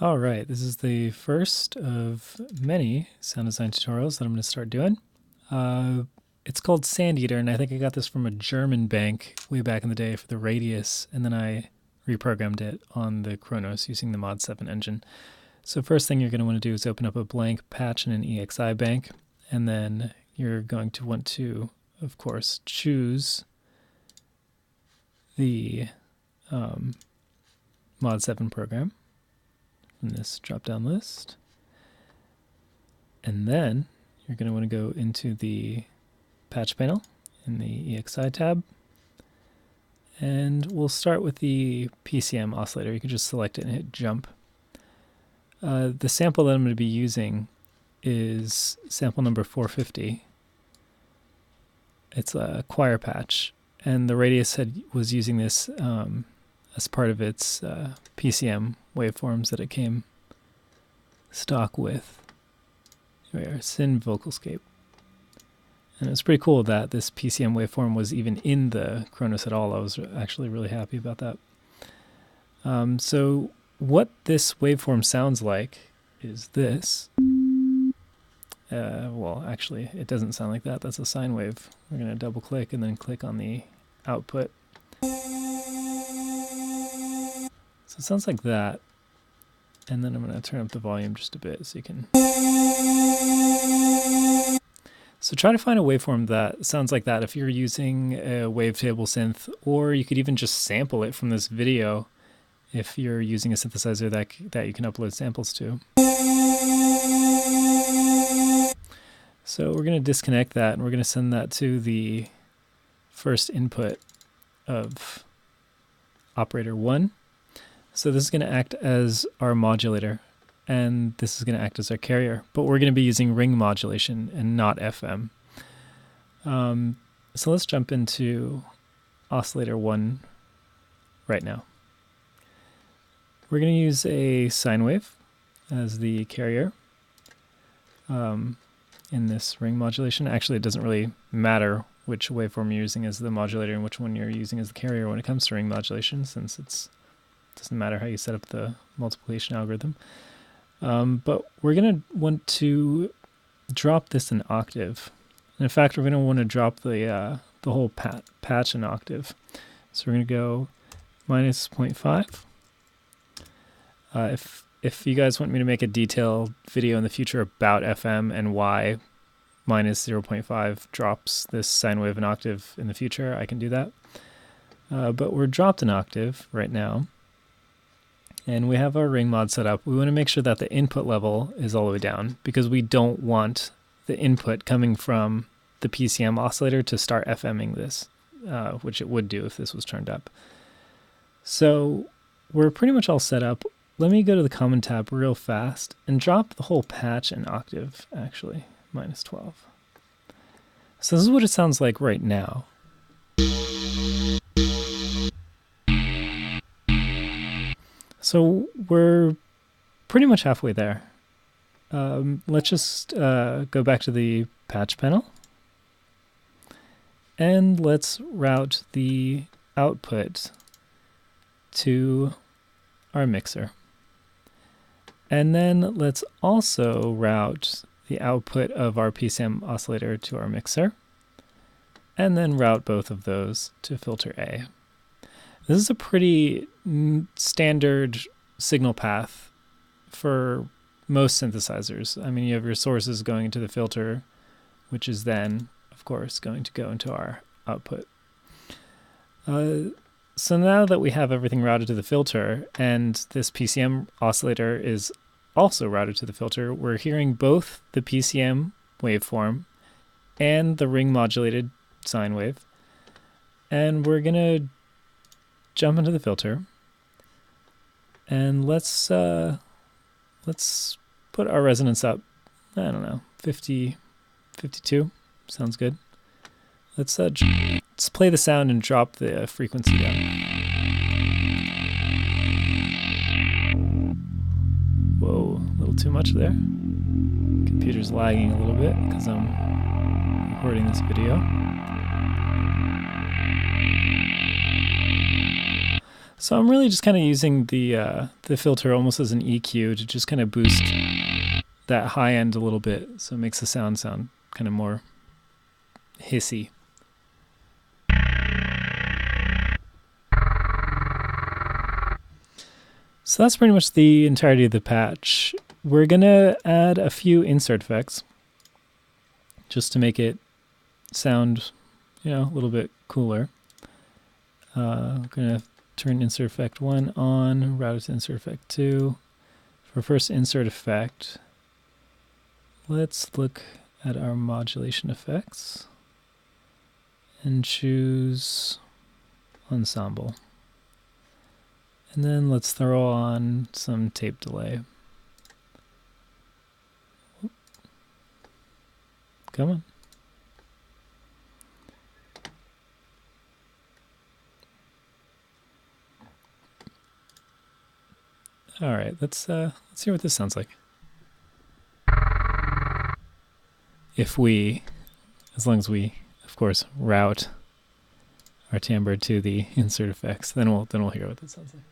All right, this is the first of many sound design tutorials that I'm going to start doing. It's called Sand Eater, and I think I got this from a German bank way back in the day for the RADIAS, and then I reprogrammed it on the Kronos using the Mod 7 engine. So first thing you're going to want to do is open up a blank patch in an EXI bank, and then you're going to want to, of course, choose the Mod 7 program from this drop-down list. And then you're going to want to go into the patch panel in the EXI tab. And we'll start with the PCM oscillator. You can just select it and hit jump. The sample that I'm going to be using is sample number 450. It's a choir patch, and the Radius was using this as part of its PCM waveforms that it came stock with. Here we are, Syn Vocalscape. And it's pretty cool that this PCM waveform was even in the Kronos at all. I was actually really happy about that. So what this waveform sounds like is this. Well, actually, it doesn't sound like that. That's a sine wave. We're going to double click and then click on the output. So it sounds like that. And then I'm going to turn up the volume just a bit so you can... So try to find a waveform that sounds like that if you're using a wavetable synth, or you could even just sample it from this video if you're using a synthesizer that you can upload samples to. So we're going to disconnect that, and we're going to send that to the first input of operator 1. So this is going to act as our modulator, and this is going to act as our carrier. But we're going to be using ring modulation and not FM. So let's jump into oscillator 1 right now. We're going to use a sine wave as the carrier in this ring modulation. Actually, it doesn't really matter which waveform you're using as the modulator and which one you're using as the carrier when it comes to ring modulation, since it doesn't matter how you set up the multiplication algorithm. But we're going to want to drop this an octave. And in fact, we're going to want to drop the whole patch an octave. So we're going to go minus 0.5. If you guys want me to make a detailed video in the future about FM and why minus 0.5 drops this sine wave an octave in the future, I can do that. But we're dropped an octave right now. And we have our ring mod set up. We want to make sure that the input level is all the way down, because we don't want the input coming from the PCM oscillator to start FMing this, which it would do if this was turned up. So we're pretty much all set up. Let me go to the common tab real fast and drop the whole patch an octave, actually, minus 12. So this is what it sounds like right now. So we're pretty much halfway there. Let's just go back to the patch panel. And let's route the output to our mixer. And then let's also route the output of our PCM oscillator to our mixer. And then route both of those to filter A. This is a pretty standard signal path for most synthesizers. I mean, you have your sources going into the filter, which is then, of course, going to go into our output. So now that we have everything routed to the filter, and this PCM oscillator is also routed to the filter, we're hearing both the PCM waveform and the ring modulated sine wave. And we're going to jump into the filter, and let's put our resonance up, I don't know, 50, 52, sounds good. Let's play the sound and drop the frequency down. Whoa, a little too much there. Computer's lagging a little bit because I'm recording this video. So I'm really just kind of using the filter almost as an EQ to just kind of boost that high end a little bit, so it makes the sound kind of more hissy. So that's pretty much the entirety of the patch. We're gonna add a few insert effects just to make it sound, a little bit cooler. I'm gonna turn insert effect 1 on, route it to insert effect 2. For first insert effect, let's look at our modulation effects and choose ensemble. And then let's throw on some tape delay. Come on. All right, let's hear what this sounds like. If as long as we, of course, route our timbre to the insert effects, then we'll hear what this sounds like.